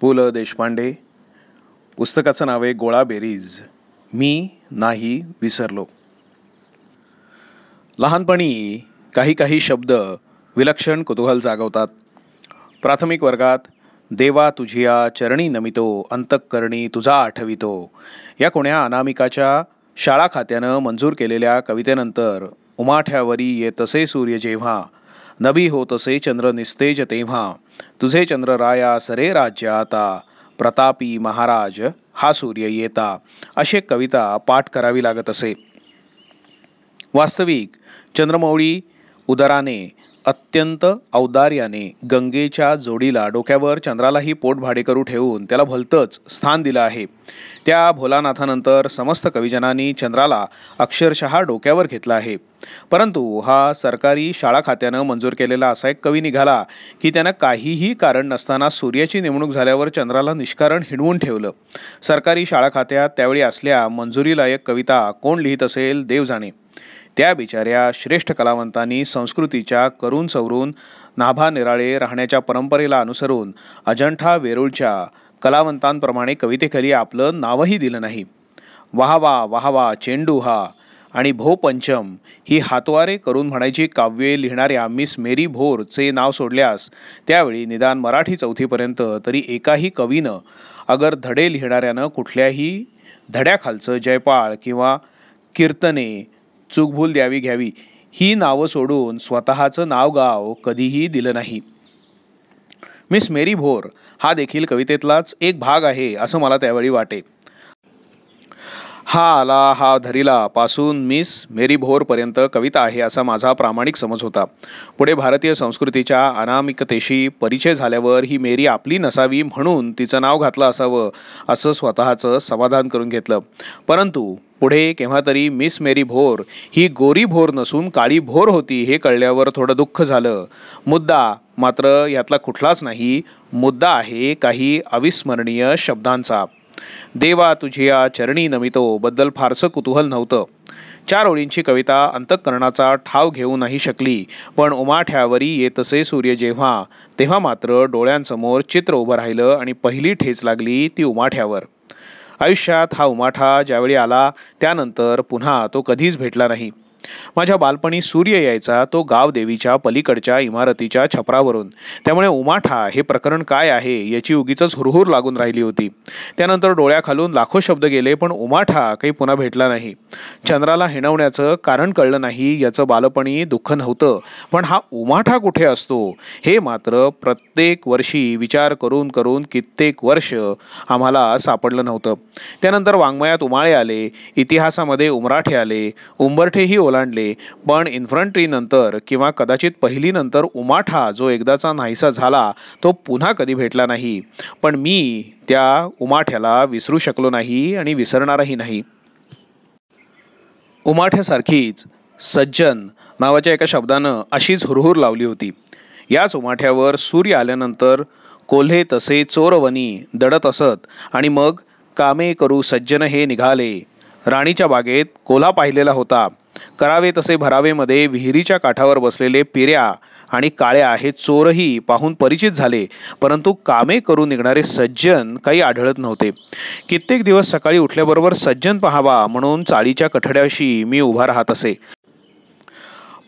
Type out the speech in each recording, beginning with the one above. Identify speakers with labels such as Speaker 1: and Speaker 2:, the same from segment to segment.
Speaker 1: पु ल देशपांडे. पुस्तकाचं नाव आहे गोळा बेरीज. मी नाही विसरलो. लहानपणी काही काही शब्द विलक्षण कुतूहल जागवतात. प्राथमिक वर्गात देवा तुझिया चरणी नमितो अंतःकरणी तुझा आठवितो या कोण्या अनामिकाच्या शाळा खात्यानं मंजूर केलेल्या कवितेनंतर उमाठ्यावरी येतसे सूर्य जेव्हा नभी होतसे चंद्र निस्तेज तेव्हा तुझे चंद्र राया सरे राज्य आता प्रतापी महाराज हा सूर्य येता अशी कविता पाठ करावी लागत असे. वास्तविक चंद्रमौळी उदराने अत्यंत औदार्याने गंगेच्या जोडीला डोक्यावर चंद्रालाही पोट भाडेकरू ठेवून त्याला भलतंच स्थान दिलं आहे. त्या भोलानाथानंतर समस्त कविजनांनी चंद्राला अक्षरशः डोक्यावर घेतला आहे. परंतु हा सरकारी शाळा खात्यानं मंजूर केलेला असा एक कवी निघाला की त्यानं काहीही कारण नसताना सूर्याची नेमणूक झाल्यावर चंद्राला निष्कारण हिणवून ठेवलं. सरकारी शाळा खात्यात त्यावेळी असल्या मंजुरीलायक कविता कोण लिहित असेल देव जाणे. त्या बिचाऱ्या श्रेष्ठ कलावंतांनी संस्कृतीच्या करून सवरून नाभा निराळे राहण्याच्या परंपरेला अनुसरून अजंठा वेरूळच्या कलावंतांप्रमाणे कवितेखाली आपलं नावही दिलं नाही. वाहवा वाहवा चेंडू हा आणि भो पंचम ही हातवारे करून म्हणायची काव्ये लिहिणाऱ्या मिस मेरी भोरचे नाव सोडल्यास त्यावेळी निदान मराठी चौथीपर्यंत तरी एकाही कवीनं अगर धडे लिहिणाऱ्यानं कुठल्याही धड्याखालचं जयपाळ किंवा कीर्तने चूकभूल द्यावी घ्यावी ही नावं सोडून स्वतःचं नाव गाव कधीही दिलं नाही. मिस मेरी भोर हा देखील कवितेतलाच एक भाग आहे असं मला त्यावेळी वाटे. हा आला हा धरिला पासून मिस मेरी भोरपर्यंत कविता आहे असा माझा प्रामाणिक समज होता. पुढे भारतीय संस्कृतीच्या अनामिकतेशी परिचय झाल्यावर ही मेरी आपली नसावी म्हणून तिचं नाव घातलं असावं असं स्वतःचं समाधान करून घेतलं. परंतु पुढे केव्हा तरी मिस मेरी भोर ही गोरी भोर नसून काळी भोर होती हे कळल्यावर थोडं दुःख झालं. मुद्दा मात्र यातला कुठलाच नाही. मुद्दा आहे काही अविस्मरणीय शब्दांचा. देवा तुझिया चरणी नमितो बद्दल फारसं कुतूहल नव्हतं. 4 ओळींची कविता अंतःकरणाचा ठाव घेऊ नाही शकली. पण उमाठ्यावरी येतसे सूर्य जेव्हा तेव्हा मात्र डोळ्यांसमोर चित्र उभं राहिलं आणि पहिली ठेच लागली ती उमाठ्यावर. आयुष्यात हा उमाठा ज्यावेळी आला त्यानंतर पुन्हा तो कधीच भेटला नाही. माझ्या बालपणी सूर्य यायचा तो गावदेवीच्या पलीकडच्या इमारतीच्या छपरावरून. त्यामुळे उमाठा हे प्रकरण काय आहे याची उगीच हुरहुर लागून राहिली होती. त्यानंतर डोळ्याखालून लाखो शब्द गेले पण उमाठा काही पुन्हा भेटला नाही. चंद्राला हिणवण्याचं कारण कळलं नाही याचं बालपणी दुःख नव्हतं. पण हा उमाठा कुठे असतो हे मात्र प्रत्येक वर्षी विचार करून करून कित्येक वर्ष आम्हाला सापडलं नव्हतं. त्यानंतर वाङ्मयात उमाळे आले, इतिहासामध्ये उमराठे आले, उंबरठेही ओलांडले. पण इन्फंट्री नंतर किंवा कदाचित पहिली नंतर उमाठा जो एकदाचा नाहीसा झाला तो पुन्हा कधी भेटला नाही. पण मी त्या उमाठ्याला विसरू शकलो नाही आणि विसरणारही नाही. उमाठ्यासारखीच सज्जन नावाच्या एका शब्दानं अशीच हुरहुर लावली होती. याच उमाठ्यावर सूर्य आल्यानंतर कोल्हे तसे चोरवनी दडत असत आणि मग कामे करू सज्जन हे निघाले. राणीच्या बागेत कोल्हा पाहिलेला होता. करावे तसे भरावेमध्ये विहिरीच्या काठावर बसलेले पिऱ्या आणि काळ्या हे चोरही पाहून परिचित झाले. परंतु कामे करून निघणारे सज्जन काही आढळत नव्हते. कित्येक दिवस सकाळी उठल्याबरोबर सज्जन पाहावा म्हणून चाळीच्या कठड्याशी मी उभा राहत असे.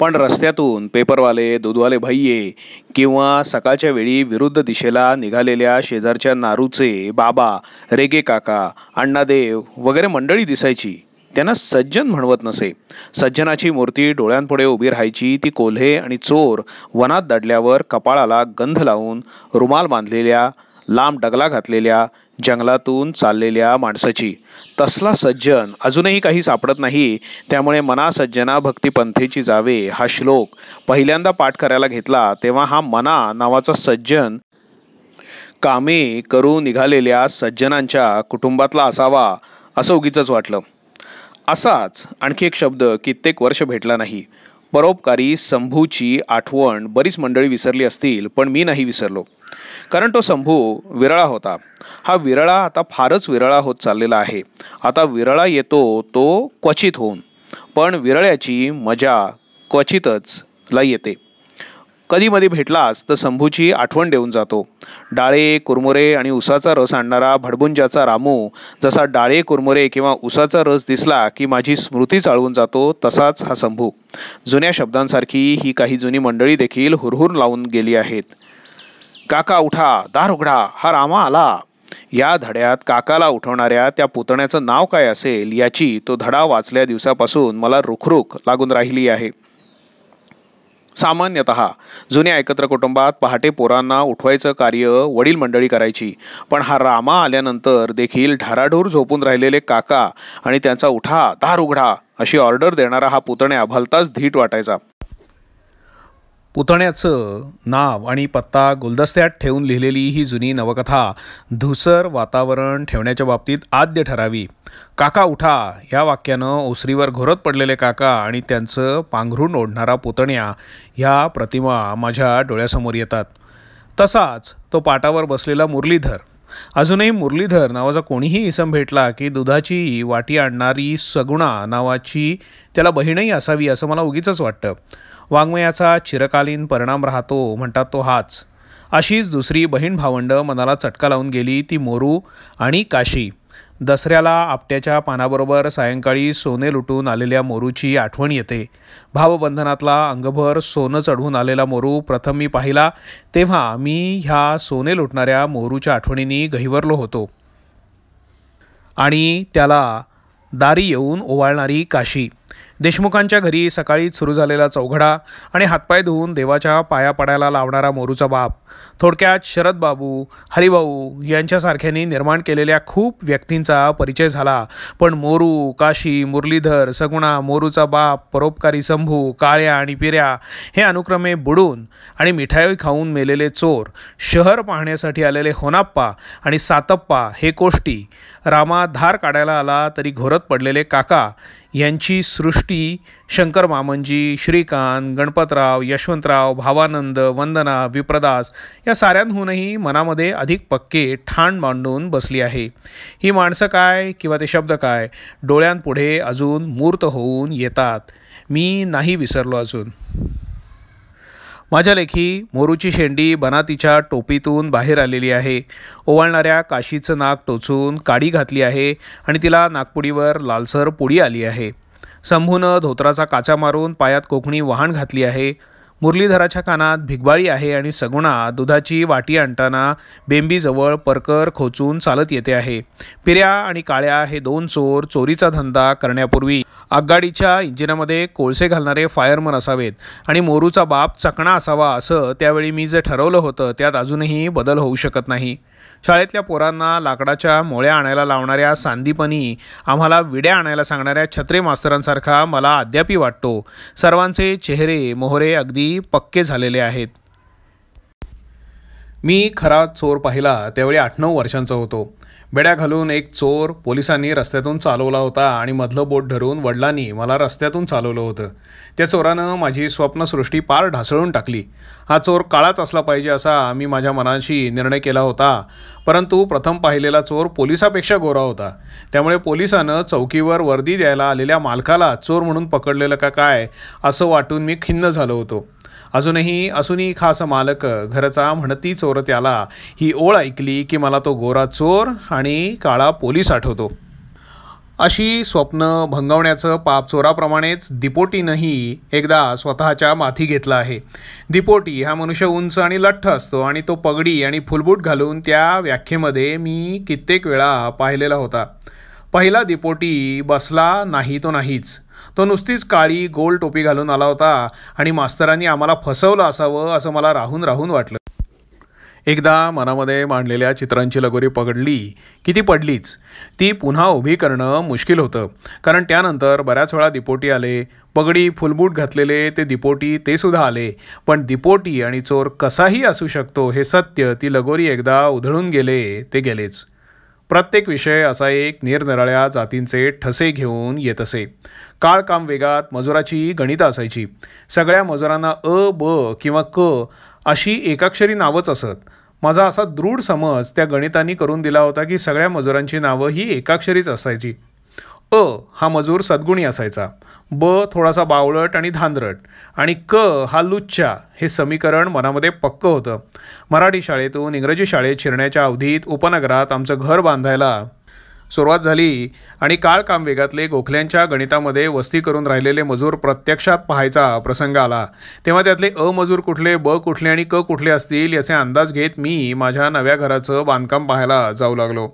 Speaker 1: पण रस्त्यातून पेपरवाले, दूधवाले भैये किंवा सकाळच्या वेळी विरुद्ध दिशेला निघालेल्या शेजारच्या नारूचे बाबा, रेगे काका, अण्णादेव वगैरे मंडळी दिसायची. त्यांना सज्जन म्हणवत नसे. सज्जनाची मूर्ती डोळ्यांपुढे उभी राहायची ती कोल्हे आणि चोर वनात दडल्यावर कपाळाला गंध लावून रुमाल बांधलेल्या, लांब डगला घातलेल्या, जंगलातून चाललेल्या माणसाची. तसला सज्जन अजूनही काही सापडत नाही. त्यामुळे मना सज्जना भक्तिपंथेची जावे हा श्लोक पहिल्यांदा पाठ करायला घेतला तेव्हा हा मना नावाचा सज्जन कामे करून निघालेल्या सज्जनांच्या कुटुंबातला असावा असं उगीचच वाटलं. असाच आणखी एक शब्द कित्येक वर्ष भेटला नाही. परोपकारी शंभूची आठवण बरीच मंडळी विसरली असतील पण मी नाही विसरलो. कारण तो शंभू विरळा होता. हा विरळा आता फारच विरळा होत चाललेला आहे. आता विरळा येतो तो क्वचित होऊन. पण विरळ्याची मजा क्वचितच ला येते. कधी मध्ये भेटलास तर शंभूची आठवण देऊन जातो. डाळे कुरमुरे आणि उसाचा रस आणणारा भडबुंजाचा रामू जसा डाळे कुरमुरे किंवा उसाचा रस दिसला की माझी स्मृती चाळवून जातो, तसाच हा शंभू. जुन्या शब्दांसारखी ही काही जुनी मंडळी देखील हुरहुर लावून गेली आहेत. काका उठा, दार उघडा, हा रामा आला. या धड्यात काकाला उठवणाऱ्या त्या पुतण्याचं नाव काय असेल याची तो धडा वाचल्या दिवसापासून मला रुखरुख लागून राहिली आहे. सामान्यतः जुन्या एकत्र कुटुंबात पहाटे पोरांना उठवायचं कार्य वडील मंडळी करायची, पण हा रामा आल्यानंतर देखील ढाराढूर झोपून राहिलेले काका आणि त्यांचा उठा, दार उघडा अशी ऑर्डर देणारा हा पुतण्या भलताच धीट वाटायचा. पुतण्याचं नाव आणि पत्ता गुलदस्त्यात ठेवून लिहिलेली ही जुनी नवकथा धुसर वातावरण ठेवण्याच्या बाबतीत आद्य ठरावी. काका उठा या वाक्यानं ओसरीवर घोरत पडलेले काका आणि त्यांचं पांघरून ओढणारा पुतण्या ह्या प्रतिमा माझ्या डोळ्यासमोर येतात. तसाच तो पाटावर बसलेला मुरलीधर. अजूनही मुरलीधर नावाचा कोणीही इसम भेटला की दुधाची वाटी आणणारी सगुणा नावाची त्याला बहीणही असावी असं मला उगीचच वाटतं. वाङ्मयाचा चिरकालीन परिणाम राहतो म्हणतात तो हाच. अशीच दुसरी बहीण भावंड मनाला चटका लावून गेली, ती मोरू आणि काशी. दसऱ्याला आपट्याच्या पानाबरोबर सायंकाळी सोने लुटून आलेल्या मोरूची आठवण येते. भावबंधनातला अंगभर सोनं चढवून आलेला मोरू प्रथम मी पाहिला तेव्हा मी ह्या सोने लुटणाऱ्या मोरूच्या आठवणींनी गहिवरलो होतो. आणि त्याला दारी येऊन ओवाळणारी काशी. देशमुखांच्या घरी सकाळीच सुरू झालेला चौघडा आणि हातपाय धुवून देवाच्या पाया पडायला लावणारा मोरूचा बाप. थोडक्यात शरदबाबू, हरिभाऊ यांच्यासारख्यांनी निर्माण केलेल्या खूप व्यक्तींचा परिचय झाला. पण मोरू, काशी, मुरलीधर, सगुणा, मोरूचा बाप, परोपकारी शंभू, काळ्या आणि पिऱ्या हे अनुक्रमे बुडून आणि मिठाई खाऊन मेलेले चोर, शहर पाहण्यासाठी आलेले होनाप्पा आणि सातप्पा हे कोष्टी, रामा धार काढायला आला तरी घोरत पडलेले काका यांची सृष्टी शंकर मामंजी, श्रीकांत, गणपतराव, यशवंतराव, भावानंद, वंदना, विप्रदास या साऱ्यांहूनही मनामध्ये अधिक पक्के ठाण मांडून बसली आहे. ही माणसं काय किंवा ते शब्द काय डोळ्यांपुढे अजून मूर्त होऊन येतात. मी नाही विसरलो अजून. माझ्या लेखी मोरूची शेंडी बनातीच्या टोपीतून बाहेर आलेली आहे. ओवाळणाऱ्या काशीचं नाक टोचून काडी घातली आहे आणि तिला नागपुडीवर लालसर पुडी आली आहे. शंभूनं धोत्राचा काचा मारून पायात कोकणी वहाण घातली आहे. मुरलीधराच्या कानात भिगबाळी आहे आणि सगुणा दुधाची वाटी आणताना बेंबीजवळ परकर खोचून चालत येते आहे. पिऱ्या आणि काळ्या हे दोन चोर चोरीचा धंदा करण्यापूर्वी आगगाडीच्या इंजिनामध्ये कोळसे घालणारे फायरमन असावेत आणि मोरूचा बाप चकणा असावा असं त्यावेळी मी जे ठरवलं होतं त्यात अजूनही बदल होऊ शकत नाही. शाळेतल्या पोरांना लाकडाच्या मोळ्या आणायला लावणाऱ्या सांदीपनी आम्हाला विड्या आणायला सांगणाऱ्या छत्रे मास्तरांसारखा मला अद्यापी वाटतो. सर्वांचे चेहरे मोहरे अगदी पक्के झालेले आहेत. मी खरा चोर पाहिला त्यावेळी 8-9 वर्षांचा होतो. बेड्या घालून एक चोर पोलिसांनी रस्त्यातून चालवला होता आणि मधलं बोट धरून वडिलांनी मला रस्त्यातून चालवलं होतं. त्या चोरानं माझी स्वप्नसृष्टी पार ढासळून टाकली. हा चोर काळाच असला पाहिजे असा मी माझ्या मनाशी निर्णय केला होता. परंतु प्रथम पाहिलेला चोर पोलिसापेक्षा गोरा होता. त्यामुळे पोलिसानं चौकीवर वर्दी द्यायला आलेल्या मालकाला चोर म्हणून पकडलेलं का काय असं वाटून मी खिन्न झालो होतो. असूनही खास मालक घरचा म्हणती चोर त्याला ही ओळ ऐकली की मला तो गोरा चोर आणि काळा पोलीस आठवतो. अशी स्वप्न भंगवण्याचं पाप चोराप्रमाणेच दिपोटीनंही एकदा स्वतःच्या माथी घेतलं आहे. दिपोटी हा मनुष्य उंच आणि लठ्ठ असतो आणि तो पगडी आणि फुलबूट घालून त्या व्याख्येमध्ये मी कित्येक वेळा पाहिलेला होता. पहिला दिपोटी बसला नाही तो नाहीच. तो नुसतीच काळी गोल टोपी घालून आला होता आणि मास्तरांनी आम्हाला फसवलं असावं असं मला राहून राहून वाटलं. एकदा मनामध्ये मांडलेल्या चित्रांची लगोरी पकडली की ती पडलीच. ती पुन्हा उभी करणं मुश्किल होतं, कारण त्यानंतर बऱ्याच वेळा दिपोटी आले. पगडी फुलबूट घातलेले ते दिपोटी ते सुद्धा आले. पण दिपोटी आणि चोर कसाही असू शकतो हे सत्य ती लगोरी एकदा उधळून गेले ते गेलेच. प्रत्येक विषय असा एक निरनिराळ्या जातींचे ठसे घेऊन येत असे. काळ काम वेगात मजुराची गणितं असायची. सगळ्या मजुरांना अ, ब किंवा क अशी एकाक्षरी नावच असत. माझा असा दृढ समज त्या गणितांनी करून दिला होता की सगळ्या मजुरांची नावं ही एकाक्षरीच असायची. हा मजूर सद्गुणी असायचा, ब थोडासा बावळट आणि धांदरट, आणि क हा लुच्चा. हे समीकरण मनामध्ये पक्कं होतं. मराठी शाळेतून इंग्रजी शाळेत शिरण्याच्या अवधीत उपनगरात आमचं घर बांधायला सुरुवात झाली आणि काम वेगातले गोखल्यांच्या गणितामध्ये वस्ती करून राहिलेले मजूर प्रत्यक्षात पाहायचा प्रसंग आला. तेव्हा त्यातले मजूर कुठले, ब कुठले आणि क कुठले असतील याचे अंदाज घेत मी माझ्या नव्या घराचं बांधकाम पाहायला जाऊ लागलो.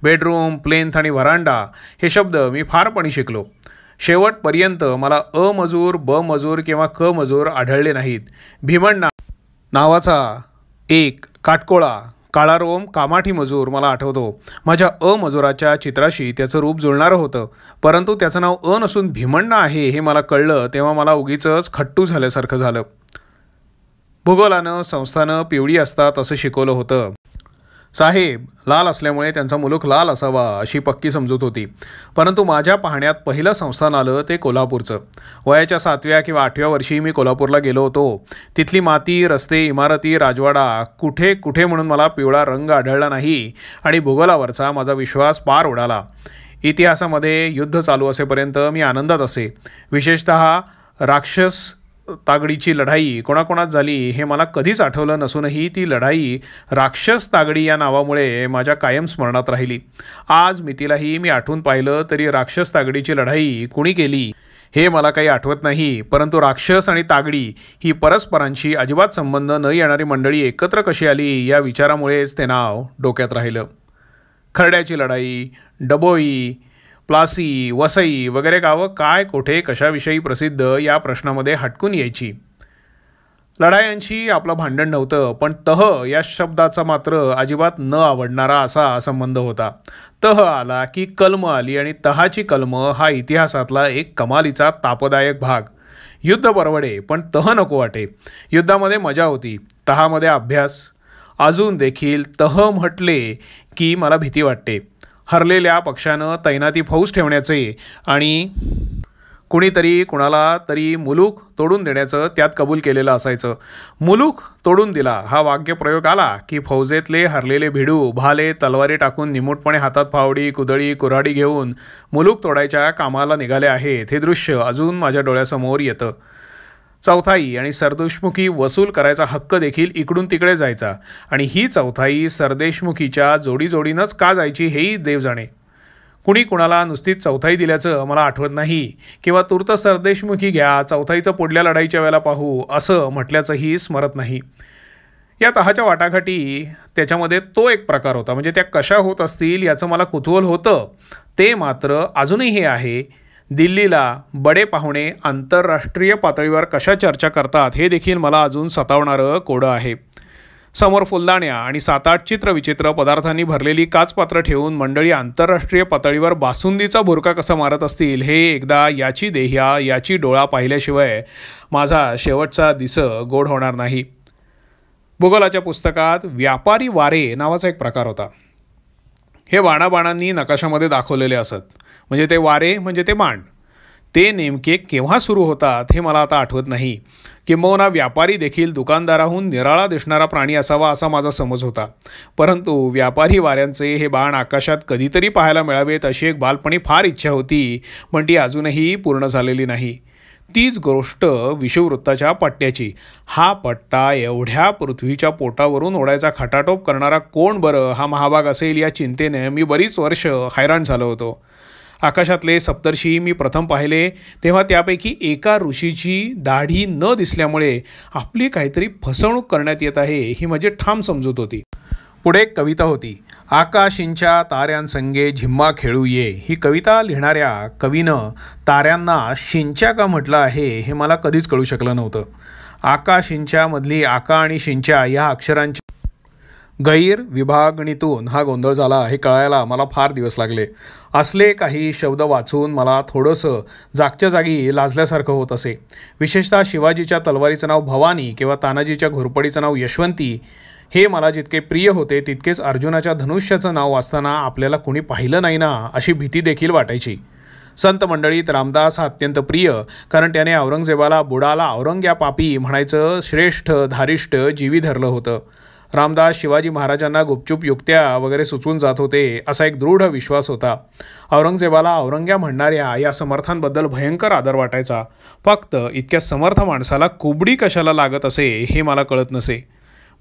Speaker 1: बेडरूम, प्लेन्थ आणि व्हरांडा हे शब्द मी फारपणी शिकलो. शेवटपर्यंत मला मजूर, ब मजूर किंवा क मजूर आढळले नाहीत. भीमण नावाचा एक काटकोळा, काळारोम, कामाठी मजूर मला आठवतो. माझ्या मजुराच्या चित्राशी त्याचं रूप जुळणारं होतं, परंतु त्याचं नाव नसून भीमण्णा आहे हे मला कळलं तेव्हा मला उगीचच खट्टू झाल्यासारखं झालं. भूगोलानं, संस्थानं पिवळी असतात असं शिकवलं होतं. साहेब लाल असल्यामुळे त्यांचा मुलूक लाल असावा अशी पक्की समजूत होती. परंतु माझ्या पाहण्यात पहिलं संस्थान आलं ते कोल्हापूरचं. वयाच्या 7व्या किंवा 8व्या वर्षी मी कोल्हापूरला गेलो होतो. तिथली माती, रस्ते, इमारती, राजवाडा कुठे कुठे म्हणून मला पिवळा रंग आढळला नाही आणि भूगोलावरचा माझा विश्वास पार उडाला. इतिहासामध्ये युद्ध चालू असेपर्यंत मी आनंदात असे. विशेषतः राक्षस तागडीची लढाई कोणाकोणात झाली हे मला कधीच आठवलं नसूनही ती लढाई राक्षस तागडी या नावामुळे माझ्या कायम स्मरणात राहिली. आज मितीलाही मी आठवून पाहिलं तरी राक्षस तागडीची लढाई कुणी केली हे मला काही आठवत नाही. परंतु राक्षस आणि तागडी ही परस्परांशी अजिबात संबंध न येणारी मंडळी एकत्र कशी आली या विचारामुळेच ते नाव डोक्यात राहिलं. खर्ड्याची लढाई, डबोई, प्लासी, वसई वगैरे गावं काय, कोठे, कशाविषयी प्रसिद्ध या प्रश्नामध्ये हटकून यायची. लढायांशी आपलं भांडण नव्हतं, पण तह या शब्दाचा मात्र अजिबात न आवडणारा असा संबंध होता. तह आला की कलम आली आणि तहाची कलम हा इतिहासातला एक कमालीचा तापदायक भाग. युद्ध परवडे पण तह नको वाटे. युद्धामध्ये मजा होती, तहामध्ये अभ्यास. अजून देखील तह म्हटले की मला भीती वाटते. हरलेल्या पक्षानं तैनाती फौज ठेवण्याचे आणि कुणीतरी कुणाला तरी मुलूक तोडून देण्याचं त्यात कबूल केलेलं असायचं. मुलूक तोडून दिला हा वाक्यप्रयोग आला की फौजेतले हरलेले भिडू, भाले तलवारी टाकून निमूटपणे हातात फावडी, कुदळी, कुऱ्हाडी घेऊन मुलूक तोडायच्या कामाला निघाले आहेत हे दृश्य अजून माझ्या डोळ्यासमोर येतं. चौथाई आणि सरदेशमुखी वसूल करायचा हक्क देखील इकडून तिकडे जायचा आणि ही चौथाई सरदेशमुखीच्या जोडीजोडीनंच का जायची हेही देव जाणे. कुणी कुणाला नुसतीच चौथाई दिल्याचं मला आठवत नाही किंवा तूर्त सरदेशमुखी घ्या, चौथाईचं पुढल्या लढाईच्या वेळेला पाहू असं म्हटल्याचंही स्मरत नाही. या तहाच्या वाटाघाटी त्याच्यामध्ये तो एक प्रकार होता. म्हणजे त्या कशा होत असतील याचं मला कुतूहल होतं. ते मात्र अजूनही हे आहे, दिल्लीला बडे पाहुणे आंतरराष्ट्रीय पातळीवर कशा चर्चा करतात हे देखील मला अजून सतावणारं कोडं आहे. समोर फुलदाण्या आणि 7-8 चित्रविचित्र पदार्थांनी भरलेली काचपात्र ठेवून मंडळी आंतरराष्ट्रीय पातळीवर बासुंदीचा भुरका कसा मारत असतील हे एकदा याची देह्या याची डोळा पाहिल्याशिवाय माझा शेवटचा दिस गोड होणार नाही. भूगोलाच्या पुस्तकात व्यापारी वारे नावाचा एक प्रकार होता. हे बाणाबाणांनी नकाशामध्ये दाखवलेले असत. म्हणजे ते वारे म्हणजे ते बाण. ते नेमके केव्हा सुरू होतात हे मला आता आठवत नाही. किंबहुना व्यापारी देखील दुकानदाराहून निराळा दिसणारा प्राणी असावा असा माझा समज होता. परंतु व्यापारी वाऱ्यांचे हे बाण आकाशात कधीतरी पाहायला मिळावेत अशी एक बालपणी फार इच्छा होती, पण ती अजूनही पूर्ण झालेली नाही. तीच गोष्ट विषुववृत्ताच्या पट्ट्याची. हा पट्टा एवढ्या पृथ्वीच्या पोटावरून ओढायचा खटाटोप करणारा कोण बरं हा महाभाग असेल या चिंतेने मी बरीच वर्ष हैराण झालो होतो. आकाशातले सप्तर्षी मी प्रथम पाहिले तेव्हा त्यापैकी एका ऋषीची दाढी न दिसल्यामुळे आपली काहीतरी फसवणूक करण्यात येत आहे ही माझी ठाम समजूत होती. पुढे एक कविता होती, आकाशिंच्या ताऱ्यांसंगे झिम्मा खेळू ये. ही कविता लिहिणाऱ्या कवीनं ताऱ्यांना शिंच्या का म्हटलं आहे हे मला कधीच कळू शकलं नव्हतं. आकाशिंच्या मधली आका आणि शिंच्या या अक्षरांची गैर विभागणीतून हा गोंधळ झाला हे कळायला मला फार दिवस लागले. असले काही शब्द वाचून मला थोडंसं जागच्या जागी लाजल्यासारखं होत असे. विशेषतः शिवाजीच्या तलवारीचं नाव भवानी किंवा तानाजीच्या घोरपडीचं नाव यशवंती हे मला जितके प्रिय होते तितकेच अर्जुनाच्या धनुष्याचं नाव वाचताना आपल्याला कुणी पाहिलं नाही ना अशी भीती देखील वाटायची. संत मंडळीत रामदास हा अत्यंत प्रिय, कारण त्याने औरंगजेबाला बुडाला औरंग्या पापी म्हणायचं श्रेष्ठ धारिष्ट जीवी धरलं होतं. रामदास शिवाजी महाराजांना गुपचूप युक्त्या वगैरे सुचवून जात होते असा एक दृढ विश्वास होता. औरंगजेबाला औरंग्या म्हणणाऱ्या या समर्थांबद्दल भयंकर आदर वाटायचा. फक्त इतक्या समर्थ माणसाला कुबडी कशाला लागत असे हे मला कळत नसे.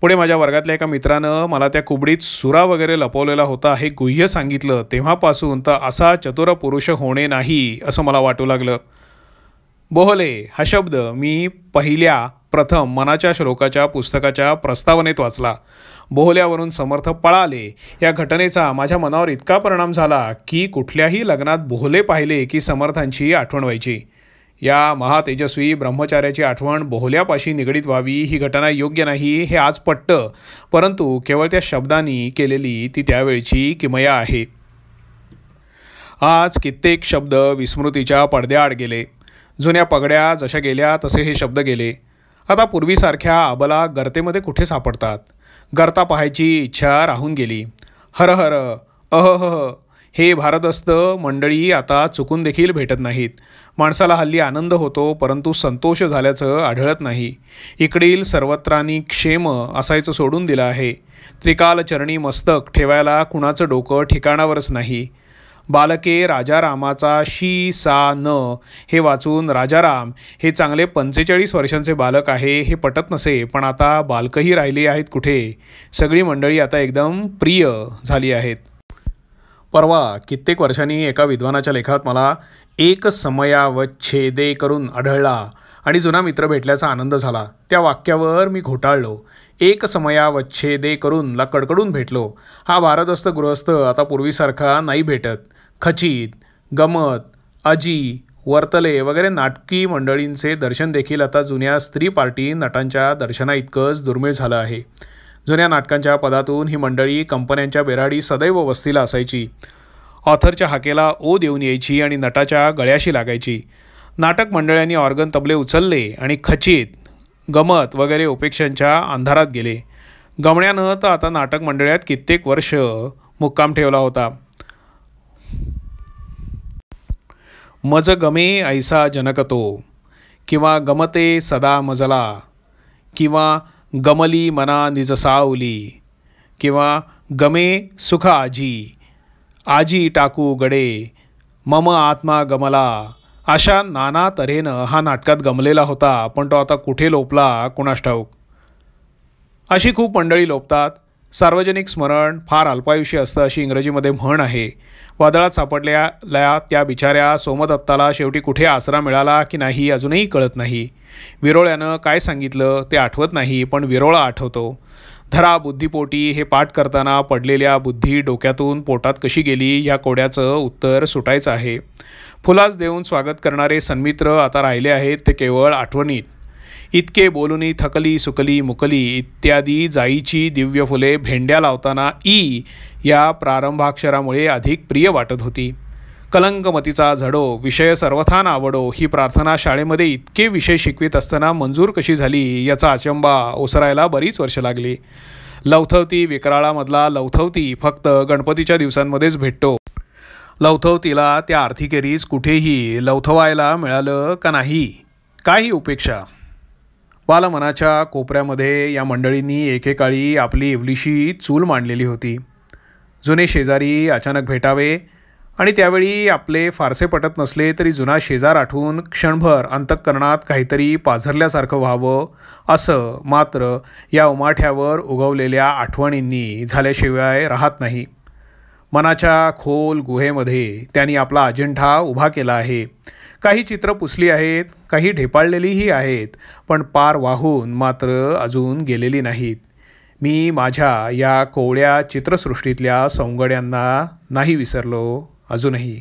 Speaker 1: पुढे माझ्या वर्गातल्या एका मित्रानं मला त्या कुबडीत सुरा वगैरे लपवलेला होता हे गुह्य सांगितलं. तेव्हापासून तर असा चतुर पुरुष होणे नाही असं मला वाटू लागलं. बोहले हा शब्द मी प्रथम मनाच्या श्लोकाच्या पुस्तकाच्या प्रस्तावनेत वाचला. बोहल्यावरून समर्थ पळाले या घटनेचा माझ्या मनावर इतका परिणाम झाला की कुठल्याही लग्नात बोहले पाहिले की समर्थांची आठवण व्हायची. या महातेजस्वी ब्रह्मचार्याची आठवण बोहल्यापाशी निगडीत व्हावी ही घटना योग्य नाही हे आज पटतं, परंतु केवळ त्या शब्दांनी केलेली ती त्यावेळची किमया आहे. आज कित्येक शब्द विस्मृतीच्या पडद्याआड गेले. जुन्या पगड्या जशा गेल्या तसे हे शब्द गेले. आता पूर्वीसारख्या अबला गर्तेमध्ये कुठे सापडतात. गर्ता पाहायची इच्छा राहून गेली. हर हर अहह हे भारदस्त मंडळी आता चुकून देखील भेटत नाहीत. माणसाला हल्ली आनंद होतो परंतु संतोष झाल्याचं आढळत नाही. इकडील सर्वत्रांनी क्षेम असायचं सोडून दिलं आहे. त्रिकालचरणी मस्तक ठेवायला कुणाचं डोकं ठिकाणावरच नाही. बालके राजारामाचा शी सा न हे वाचून राजाराम हे चांगले 45 वर्षांचे बालक आहे हे पटत नसे, पण आता बालकही राहिली आहेत कुठे. सगळी मंडळी आता एकदम प्रिय झाली आहेत. परवा कित्येक वर्षांनी एका विद्वानाच्या लेखात मला एक समयावच्छेदे करून आढळला आणि जुना मित्र भेटल्याचा आनंद झाला. त्या वाक्यावर मी घोटाळलो. एक समयावच्छेदे करून ला कडकडून भेटलो. हा भारदस्त गृहस्थ आता पूर्वीसारखा नाही भेटत. खचित, गमत, अजी, वर्तले वगैरे नाटकी मंडळींचे दर्शन देखील आता जुन्या स्त्री पार्टी नटांच्या दर्शना इतकंच दुर्मिळ झालं आहे. जुन्या नाटकांच्या पदातून ही मंडळी कंपन्यांच्या बेराडी सदैव वस्तीला असायची. ऑथरच्या हाकेला ओ देऊन यायची आणि नटाच्या गळ्याशी लागायची. नाटक मंडळ्यांनी ऑर्गन तबले उचलले आणि खचित, गमत वगैरे उपेक्षांच्या अंधारात गेले. गमण्यानं तर आता नाटक मंडळात कित्येक वर्ष मुक्काम ठेवला होता. मज गमे ऐसा जनकतो किंवा गमते सदा मजला किंवा गमली मना निज सावली किंवा गमे सुख आजी आजी टाकू गडे मम आत्मा गमला अशा नाना तऱ्हेनं हा नाटकात गमलेला होता, पण तो आता कुठे लोपला कुणास ठाऊक. अशी खूप मंडळी लोपतात. सार्वजनिक स्मरण फार अल्पायुषी असतं अशी इंग्रजीमध्ये म्हण आहे. वादळात सापडलेल्या त्या बिचाऱ्या सोमदत्ताला शेवटी कुठे आसरा मिळाला की नाही अजूनही कळत नाही. विरोळ्यानं काय सांगितलं ते आठवत नाही, पण विरोळा आठवतो. धरा बुद्धिपोटी हे पाठ करताना पडलेल्या बुद्धी डोक्यातून पोटात कशी गेली या कोड्याचं उत्तर सुटायचं आहे. फुलास देऊन स्वागत करणारे सन्मित्र आता राहिले आहेत ते केवळ आठवणीत. इतके बोलूनी थकली सुकली मुकली इत्यादी जाईची दिव्य फुले भेंड्या लावताना ई या प्रारंभाक्षरामुळे अधिक प्रिय वाटत होती. कलंकमतीचा झडो विषय सर्वथान आवडो ही प्रार्थना शाळेमध्ये इतके विषय शिकवित असताना मंजूर कशी झाली याचा अचंबा ओसरायला बरीच वर्ष लागली. लवथवती विक्राळामधला लवथवती फक्त गणपतीच्या दिवसांमध्येच भेटतो. लवथवतीला त्या आर्थिकेरीज कुठेही लवथवायला मिळालं का नाही. काही उपेक्षा. बालमनाच्या कोपऱ्यामध्ये या मंडळींनी एकेकाळी आपली इवलीशी चूल मांडलेली होती. जुने शेजारी अचानक भेटावे आणि त्यावेळी आपले फारसे पटत नसले तरी जुना शेजार आठवून क्षणभर अंतःकरणात काहीतरी पाझरल्यासारखं व्हावं असं मात्र या उमाठ्यावर उगवलेल्या आठवणींनी झाल्याशिवाय राहत नाही. मनाच्या खोल गुहेमध्ये त्यांनी आपला अजेंठा उभा केला आहे. काही चित्र पुसली आहेत, काही ढेपाळलेलीही आहेत, पण पार वाहून मात्र अजून गेलेली नाहीत. मी माझ्या या कोवळ्या चित्रसृष्टीतल्या सौंगड्यांना नाही विसरलो अजूनही.